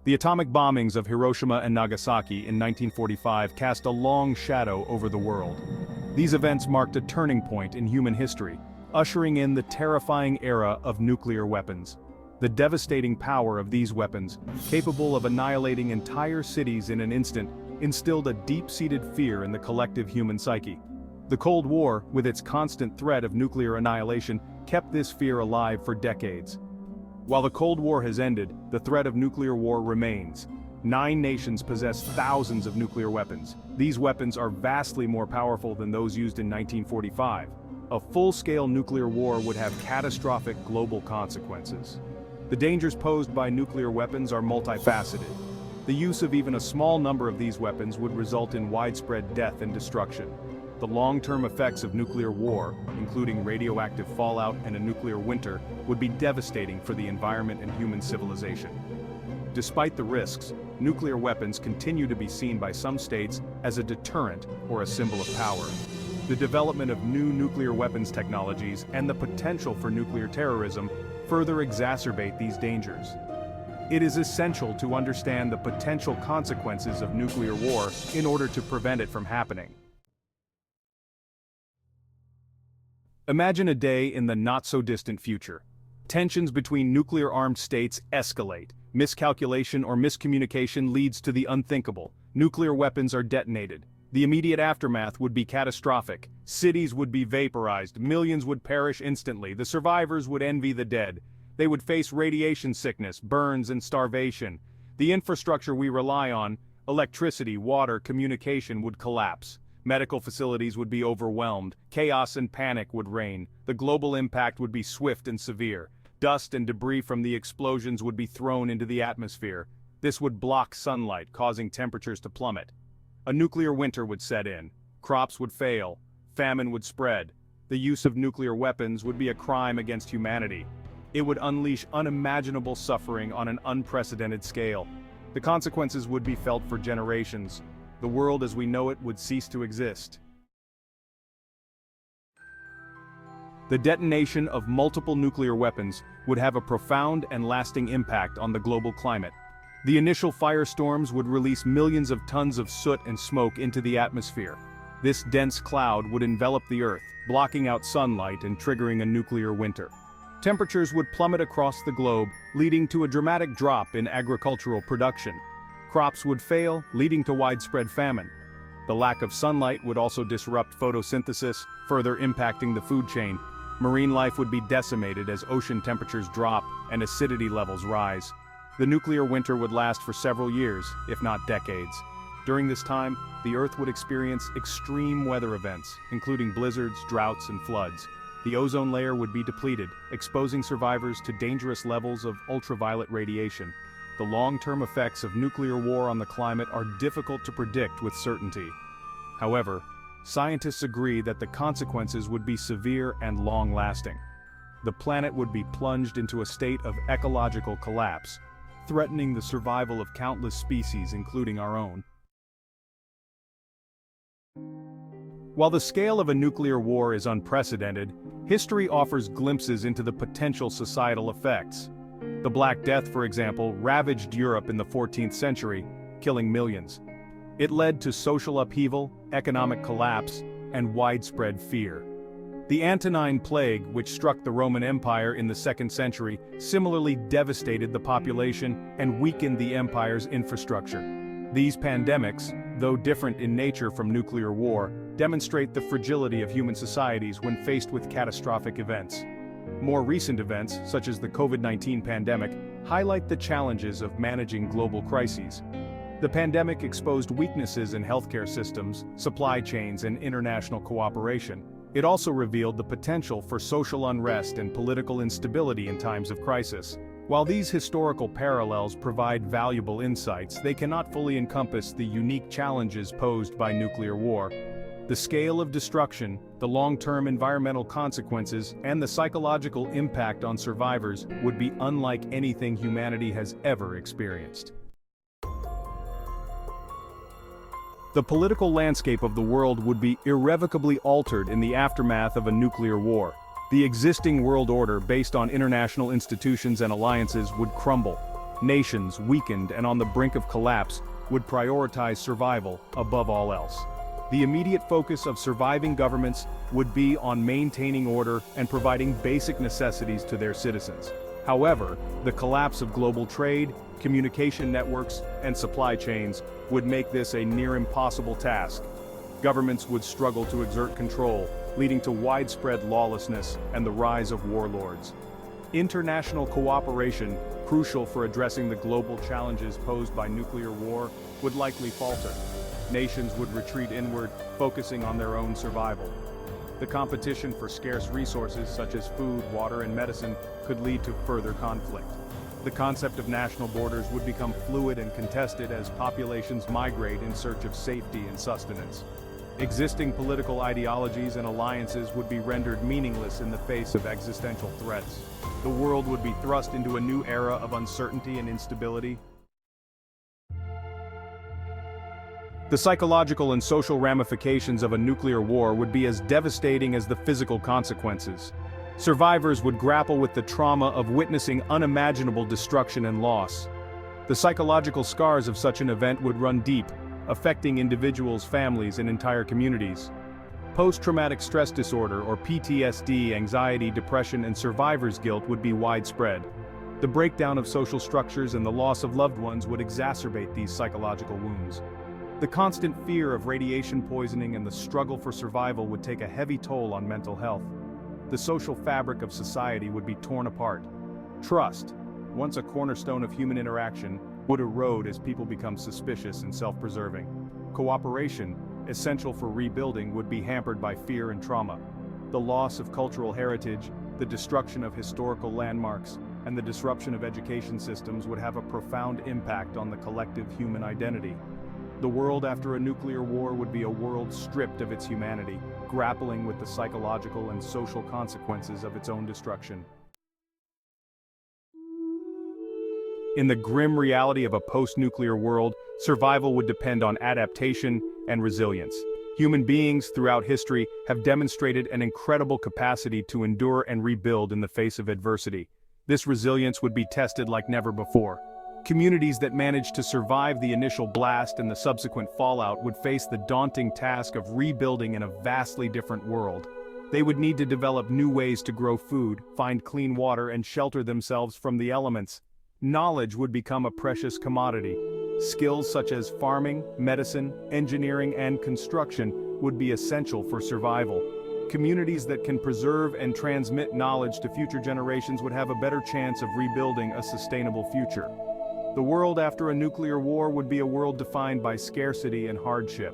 The atomic bombings of Hiroshima and Nagasaki in 1945 cast a long shadow over the world. These events marked a turning point in human history, ushering in the terrifying era of nuclear weapons. The devastating power of these weapons, capable of annihilating entire cities in an instant, instilled a deep-seated fear in the collective human psyche. The Cold War, with its constant threat of nuclear annihilation, kept this fear alive for decades. While the Cold War has ended, the threat of nuclear war remains. 9 nations possess thousands of nuclear weapons. These weapons are vastly more powerful than those used in 1945. A full-scale nuclear war would have catastrophic global consequences. The dangers posed by nuclear weapons are multifaceted. The use of even a small number of these weapons would result in widespread death and destruction. The long-term effects of nuclear war, including radioactive fallout and a nuclear winter, would be devastating for the environment and human civilization. Despite the risks, nuclear weapons continue to be seen by some states as a deterrent or a symbol of power. The development of new nuclear weapons technologies and the potential for nuclear terrorism further exacerbate these dangers. It is essential to understand the potential consequences of nuclear war in order to prevent it from happening. Imagine a day in the not-so-distant future. Tensions between nuclear-armed states escalate. Miscalculation or miscommunication leads to the unthinkable. Nuclear weapons are detonated. The immediate aftermath would be catastrophic. Cities would be vaporized, millions would perish instantly, the survivors would envy the dead. They would face radiation sickness, burns, and starvation. The infrastructure we rely on, electricity, water, communication, would collapse. Medical facilities would be overwhelmed, chaos and panic would reign, the global impact would be swift and severe. Dust and debris from the explosions would be thrown into the atmosphere. This would block sunlight, causing temperatures to plummet. A nuclear winter would set in. Crops would fail. Famine would spread. The use of nuclear weapons would be a crime against humanity. It would unleash unimaginable suffering on an unprecedented scale. The consequences would be felt for generations. The world as we know it would cease to exist. The detonation of multiple nuclear weapons would have a profound and lasting impact on the global climate. The initial firestorms would release millions of tons of soot and smoke into the atmosphere. This dense cloud would envelop the Earth, blocking out sunlight and triggering a nuclear winter. Temperatures would plummet across the globe, leading to a dramatic drop in agricultural production. Crops would fail, leading to widespread famine. The lack of sunlight would also disrupt photosynthesis, further impacting the food chain. Marine life would be decimated as ocean temperatures drop and acidity levels rise. The nuclear winter would last for several years, if not decades. During this time, the Earth would experience extreme weather events, including blizzards, droughts, and floods. The ozone layer would be depleted, exposing survivors to dangerous levels of ultraviolet radiation. The long-term effects of nuclear war on the climate are difficult to predict with certainty. However, scientists agree that the consequences would be severe and long-lasting. The planet would be plunged into a state of ecological collapse, threatening the survival of countless species, including our own. While the scale of a nuclear war is unprecedented, history offers glimpses into the potential societal effects. The Black Death, for example, ravaged Europe in the 14th century, killing millions. It led to social upheaval, economic collapse, and widespread fear. The Antonine Plague, which struck the Roman Empire in the 2nd century, similarly devastated the population and weakened the empire's infrastructure. These pandemics, though different in nature from nuclear war, demonstrate the fragility of human societies when faced with catastrophic events. More recent events, such as the COVID-19 pandemic, highlight the challenges of managing global crises. The pandemic exposed weaknesses in healthcare systems, supply chains, and international cooperation. It also revealed the potential for social unrest and political instability in times of crisis. While these historical parallels provide valuable insights, they cannot fully encompass the unique challenges posed by nuclear war. The scale of destruction, the long-term environmental consequences, and the psychological impact on survivors would be unlike anything humanity has ever experienced. The political landscape of the world would be irrevocably altered in the aftermath of a nuclear war. The existing world order based on international institutions and alliances would crumble. Nations, weakened and on the brink of collapse, would prioritize survival above all else. The immediate focus of surviving governments would be on maintaining order and providing basic necessities to their citizens. However, the collapse of global trade, communication networks, and supply chains would make this a near impossible task. Governments would struggle to exert control, leading to widespread lawlessness and the rise of warlords. International cooperation, crucial for addressing the global challenges posed by nuclear war, would likely falter. Nations would retreat inward, focusing on their own survival. The competition for scarce resources such as food, water, and medicine could lead to further conflict. The concept of national borders would become fluid and contested as populations migrate in search of safety and sustenance. Existing political ideologies and alliances would be rendered meaningless in the face of existential threats. The world would be thrust into a new era of uncertainty and instability. The psychological and social ramifications of a nuclear war would be as devastating as the physical consequences. Survivors would grapple with the trauma of witnessing unimaginable destruction and loss. The psychological scars of such an event would run deep, affecting individuals, families, and entire communities. Post-traumatic stress disorder, or PTSD, anxiety, depression, and survivor's guilt would be widespread. The breakdown of social structures and the loss of loved ones would exacerbate these psychological wounds. The constant fear of radiation poisoning and the struggle for survival would take a heavy toll on mental health. The social fabric of society would be torn apart. Trust, once a cornerstone of human interaction, would erode as people become suspicious and self-preserving. Cooperation, essential for rebuilding, would be hampered by fear and trauma. The loss of cultural heritage, the destruction of historical landmarks, and the disruption of education systems would have a profound impact on the collective human identity. The world after a nuclear war would be a world stripped of its humanity, grappling with the psychological and social consequences of its own destruction. In the grim reality of a post-nuclear world, survival would depend on adaptation and resilience. Human beings throughout history have demonstrated an incredible capacity to endure and rebuild in the face of adversity. This resilience would be tested like never before. Communities that managed to survive the initial blast and the subsequent fallout would face the daunting task of rebuilding in a vastly different world. They would need to develop new ways to grow food, find clean water, and shelter themselves from the elements. Knowledge would become a precious commodity. Skills such as farming, medicine, engineering, and construction would be essential for survival. Communities that can preserve and transmit knowledge to future generations would have a better chance of rebuilding a sustainable future. The world after a nuclear war would be a world defined by scarcity and hardship.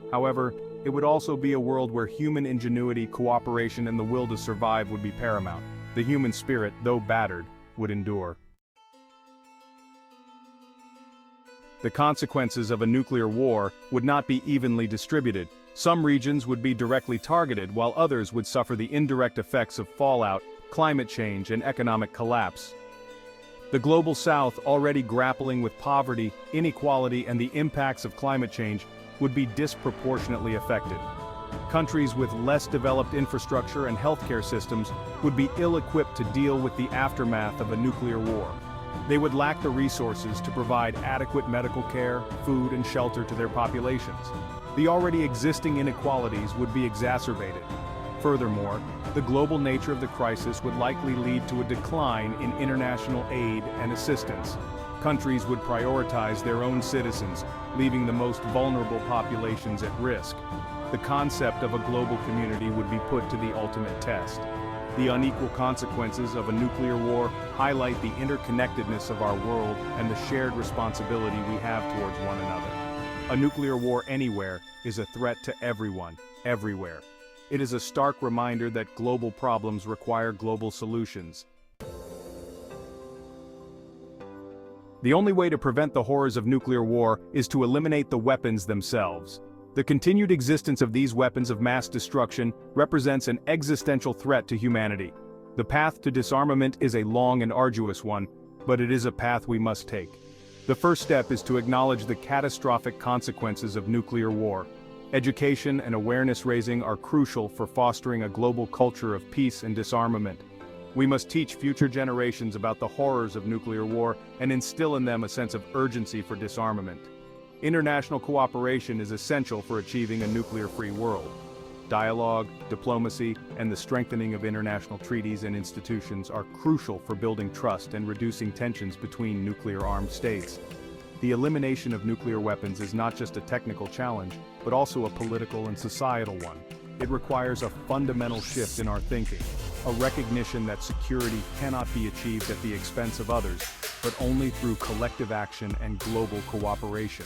However, it would also be a world where human ingenuity, cooperation, and the will to survive would be paramount. The human spirit, though battered, would endure. The consequences of a nuclear war would not be evenly distributed. Some regions would be directly targeted, while others would suffer the indirect effects of fallout, climate change, and economic collapse. The Global South, already grappling with poverty, inequality, and the impacts of climate change, would be disproportionately affected. Countries with less developed infrastructure and healthcare systems would be ill-equipped to deal with the aftermath of a nuclear war. They would lack the resources to provide adequate medical care, food, and shelter to their populations. The already existing inequalities would be exacerbated. Furthermore, the global nature of the crisis would likely lead to a decline in international aid and assistance. Countries would prioritize their own citizens, leaving the most vulnerable populations at risk. The concept of a global community would be put to the ultimate test. The unequal consequences of a nuclear war highlight the interconnectedness of our world and the shared responsibility we have towards one another. A nuclear war anywhere is a threat to everyone, everywhere. It is a stark reminder that global problems require global solutions. The only way to prevent the horrors of nuclear war is to eliminate the weapons themselves. The continued existence of these weapons of mass destruction represents an existential threat to humanity. The path to disarmament is a long and arduous one, but it is a path we must take. The first step is to acknowledge the catastrophic consequences of nuclear war. Education and awareness raising are crucial for fostering a global culture of peace and disarmament. We must teach future generations about the horrors of nuclear war and instill in them a sense of urgency for disarmament. International cooperation is essential for achieving a nuclear-free world. Dialogue, diplomacy, and the strengthening of international treaties and institutions are crucial for building trust and reducing tensions between nuclear-armed states. The elimination of nuclear weapons is not just a technical challenge, but also a political and societal one. It requires a fundamental shift in our thinking, a recognition that security cannot be achieved at the expense of others, but only through collective action and global cooperation.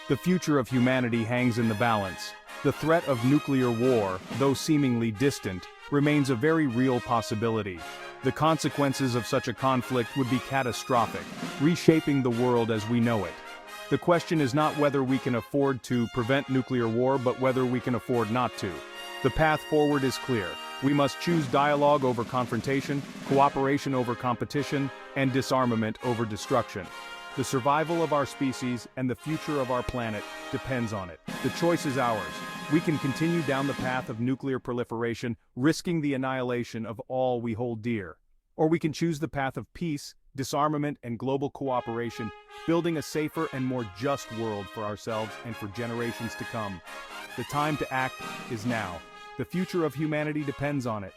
The future of humanity hangs in the balance. The threat of nuclear war, though seemingly distant, remains a very real possibility. The consequences of such a conflict would be catastrophic, reshaping the world as we know it. The question is not whether we can afford to prevent nuclear war, but whether we can afford not to. The path forward is clear. We must choose dialogue over confrontation, cooperation over competition, and disarmament over destruction. The survival of our species and the future of our planet depends on it. The choice is ours. We can continue down the path of nuclear proliferation, risking the annihilation of all we hold dear. Or we can choose the path of peace, disarmament, and global cooperation, building a safer and more just world for ourselves and for generations to come. The time to act is now. The future of humanity depends on it.